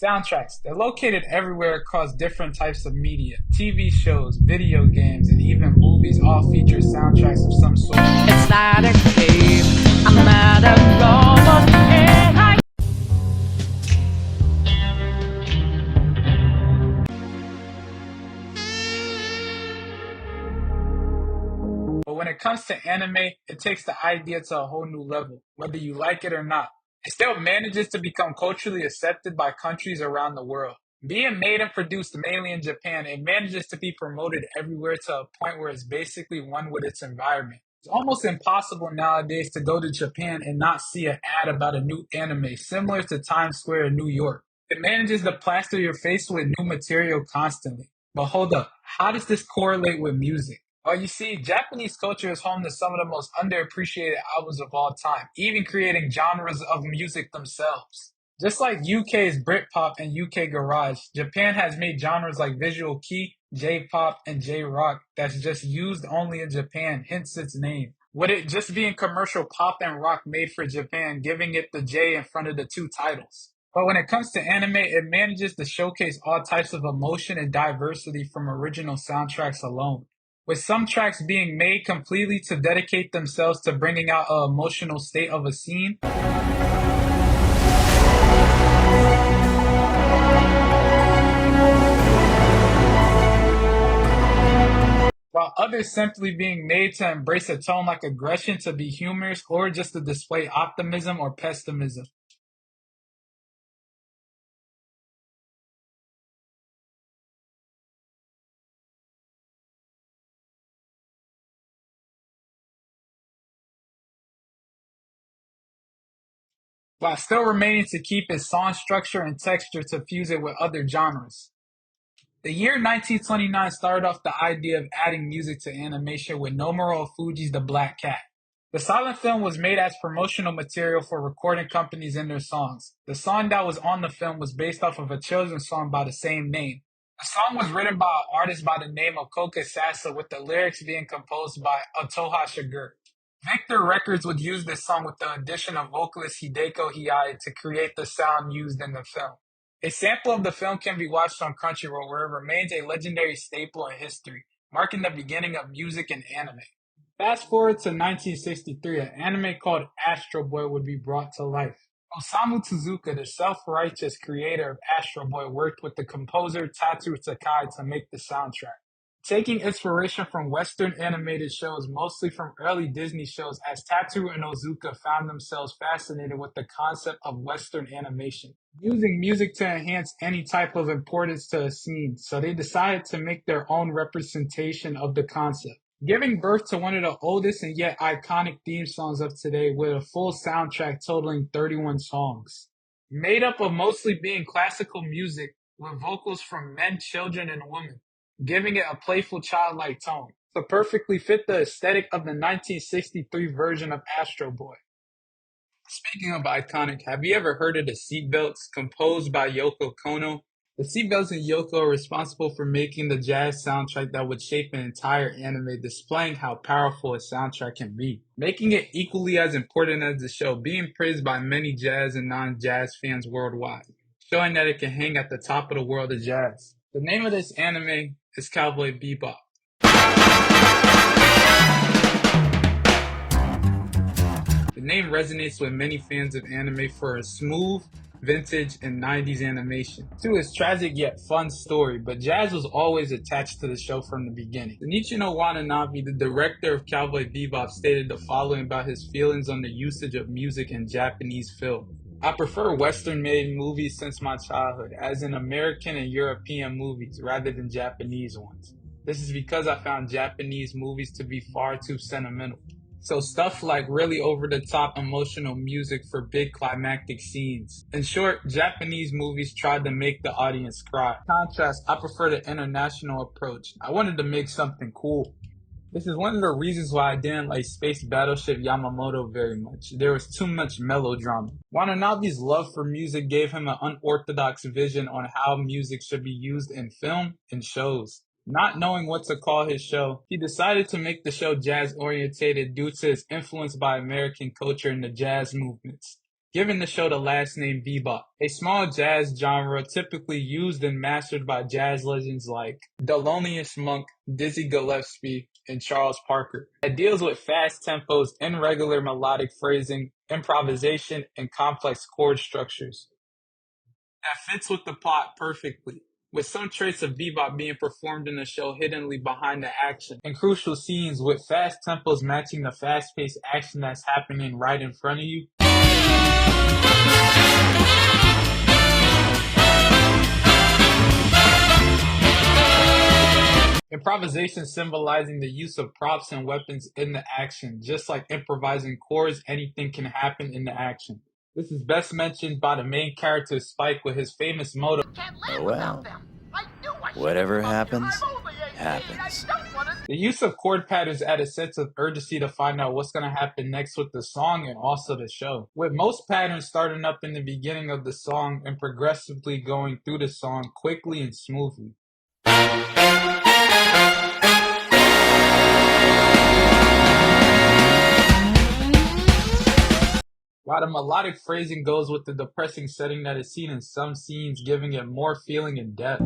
Soundtracks. They're located everywhere across different types of media. TV shows, video games, and even movies all feature soundtracks of some sort. It's not a game. I'm at a robot and I But when it comes to anime, it takes the idea to a whole new level, whether you like it or not. It still manages to become culturally accepted by countries around the world. Being made and produced mainly in Japan, it manages to be promoted everywhere to a point where it's basically one with its environment. It's almost impossible nowadays to go to Japan and not see an ad about a new anime, similar to Times Square in New York. It manages to plaster your face with new material constantly. But hold up, how does this correlate with music? Well, you see, Japanese culture is home to some of the most underappreciated albums of all time, even creating genres of music themselves. Just like UK's Britpop and UK Garage, Japan has made genres like Visual Kei, J-pop, and J-rock that's just used only in Japan, hence its name. With it just being commercial pop and rock made for Japan, giving it the J in front of the two titles. But when it comes to anime, it manages to showcase all types of emotion and diversity from original soundtracks alone, with some tracks being made completely to dedicate themselves to bringing out an emotional state of a scene, while others simply being made to embrace a tone like aggression to be humorous or just to display optimism or pessimism. While still remaining to keep its song structure and texture to fuse it with other genres. The year 1929 started off the idea of adding music to animation with Nomura Fuji's The Black Cat. The silent film was made as promotional material for recording companies in their songs. The song that was on the film was based off of a children's song by the same name. The song was written by an artist by the name of Koka Sasa, with the lyrics being composed by Otoha Shiger. Victor Records would use this song with the addition of vocalist Hideko Hiei to create the sound used in the film. A sample of the film can be watched on Crunchyroll, where it remains a legendary staple in history, marking the beginning of music and anime. Fast forward to 1963, an anime called Astro Boy would be brought to life. Osamu Tezuka, the self-righteous creator of Astro Boy, worked with the composer Tatsu Takai to make the soundtrack, taking inspiration from Western animated shows, mostly from early Disney shows, as Tatsu and Ozuka found themselves fascinated with the concept of Western animation, using music to enhance any type of importance to a scene, so they decided to make their own representation of the concept, giving birth to one of the oldest and yet iconic theme songs of today, with a full soundtrack totaling 31 songs. Made up of mostly being classical music with vocals from men, children, and women, giving it a playful childlike tone to perfectly fit the aesthetic of the 1963 version of Astro Boy. Speaking of iconic, have you ever heard of the Seatbelts, composed by Yoko Kono? The Seatbelts and Yoko are responsible for making the jazz soundtrack that would shape an entire anime, displaying how powerful a soundtrack can be, making it equally as important as the show, being praised by many jazz and non-jazz fans worldwide, showing that it can hang at the top of the world of jazz. The name of this anime is Cowboy Bebop. The name resonates with many fans of anime for a smooth, vintage, and 90s animation, to its tragic yet fun story, but jazz was always attached to the show from the beginning. Shinichiro Watanabe, the director of Cowboy Bebop, stated the following about his feelings on the usage of music in Japanese film. I prefer Western-made movies since my childhood, as in American and European movies, rather than Japanese ones. This is because I found Japanese movies to be far too sentimental. So stuff like really over-the-top emotional music for big climactic scenes. In short, Japanese movies tried to make the audience cry. In contrast, I prefer the international approach. I wanted to make something cool. This is one of the reasons why I didn't like Space Battleship Yamamoto very much. There was too much melodrama. Watanabe's love for music gave him an unorthodox vision on how music should be used in film and shows. Not knowing what to call his show, he decided to make the show jazz-orientated due to his influence by American culture and the jazz movements. giving the show the last name Bebop, a small jazz genre typically used and mastered by jazz legends like Thelonious Monk, Dizzy Gillespie, and Charles Parker. It deals with fast tempos, irregular melodic phrasing, improvisation, and complex chord structures that fits with the plot perfectly, with some traits of bebop being performed in the show hiddenly behind the action, and crucial scenes with fast tempos matching the fast-paced action that's happening right in front of you. Improvisation symbolizing the use of props and weapons in the action. Just like improvising chords, anything can happen in the action. This is best mentioned by the main character Spike with his famous motto, Oh well, whatever happens, happens. The use of chord patterns add a sense of urgency to find out what's going to happen next with the song and also the show. With most patterns starting up in the beginning of the song and progressively going through the song quickly and smoothly. While the melodic phrasing goes with the depressing setting that is seen in some scenes, giving it more feeling and depth.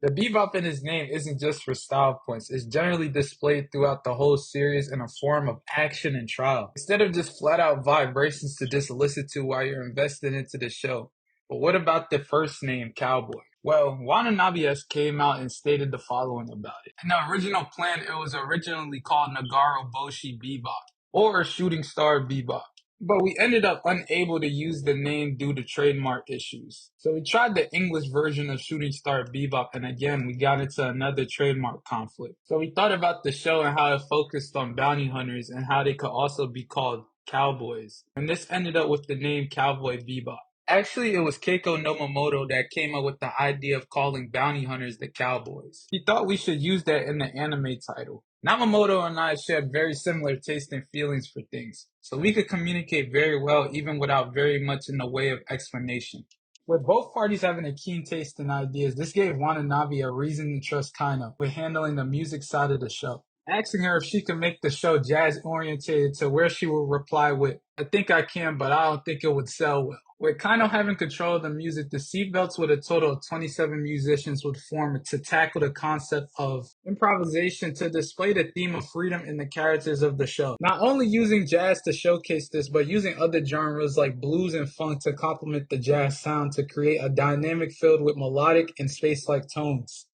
The bebop in his name isn't just for style points, it's generally displayed throughout the whole series in a form of action and trial, instead of just flat out vibrations to just listen to while you're invested into the show. But what about the first name, Cowboy? Well, Watanabe came out and stated the following about it. In the original plan, it was originally called Nagaro Boshi Bebop, or Shooting Star Bebop. But we ended up unable to use the name due to trademark issues. So we tried the English version of Shooting Star Bebop, and again, we got into another trademark conflict. So we thought about the show and how it focused on bounty hunters and how they could also be called cowboys. And this ended up with the name Cowboy Bebop. Actually, it was Keiko Nomomoto that came up with the idea of calling bounty hunters the cowboys. He thought we should use that in the anime title. Namamoto and I shared very similar taste and feelings for things, so we could communicate very well even without very much in the way of explanation. With both parties having a keen taste in ideas, this gave Watanabe a reason to trust Kaino with handling the music side of the show. Asking her if she could make the show jazz-oriented to where she would reply with, "I think I can, but I don't think it would sell well." With Kaino having control of the music, the seatbelts with a total of 27 musicians would form to tackle the concept of improvisation to display the theme of freedom in the characters of the show. Not only using jazz to showcase this, but using other genres like blues and funk to complement the jazz sound to create a dynamic filled with melodic and space-like tones.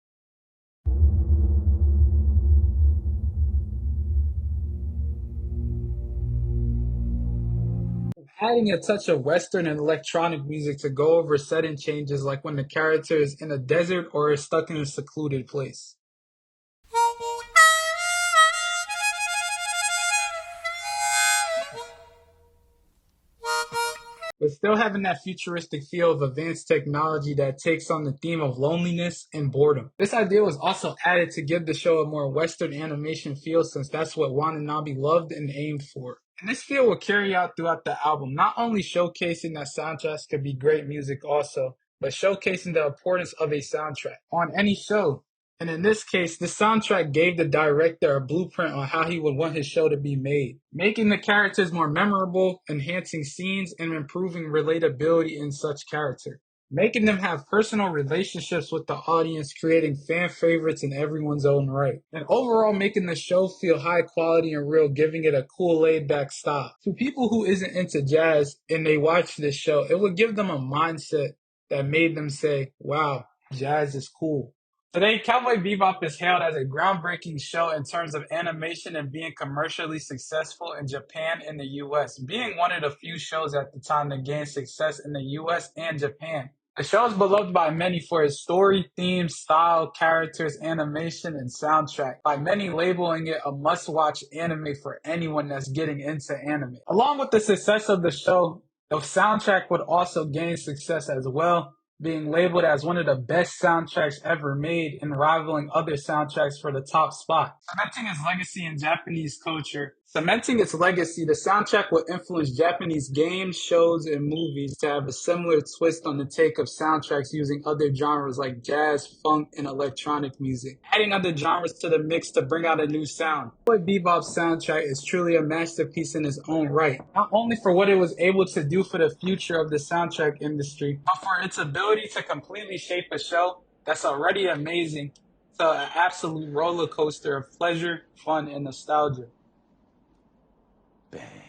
Adding a touch of Western and electronic music to go over setting changes like when the character is in a desert or is stuck in a secluded place. But still having that futuristic feel of advanced technology that takes on the theme of loneliness and boredom. This idea was also added to give the show a more Western animation feel since that's what Watanabe loved and aimed for. And this feel will carry out throughout the album, not only showcasing that soundtracks could be great music also, but showcasing the importance of a soundtrack on any show. And in this case, the soundtrack gave the director a blueprint on how he would want his show to be made, making the characters more memorable, enhancing scenes, and improving relatability in such character, making them have personal relationships with the audience, creating fan favorites in everyone's own right, and overall making the show feel high quality and real, giving it a cool laid-back style. To people who isn't into jazz and they watch this show, it would give them a mindset that made them say, wow, jazz is cool. Today, Cowboy Bebop is hailed as a groundbreaking show in terms of animation and being commercially successful in Japan and the US, being one of the few shows at the time to gain success in the US and Japan. The show is beloved by many for its story, theme, style, characters, animation, and soundtrack, by many labeling it a must-watch anime for anyone that's getting into anime. Along with the success of the show, the soundtrack would also gain success as well, being labeled as one of the best soundtracks ever made and rivaling other soundtracks for the top spot. Cementing its legacy in Japanese culture. Cementing its legacy, the soundtrack will influence Japanese games, shows, and movies to have a similar twist on the take of soundtracks using other genres like jazz, funk, and electronic music, adding other genres to the mix to bring out a new sound. Cowboy Bebop's soundtrack is truly a masterpiece in its own right, not only for what it was able to do for the future of the soundtrack industry, but for its ability to completely shape a show that's already amazing to an absolute roller coaster of pleasure, fun, and nostalgia. Bang.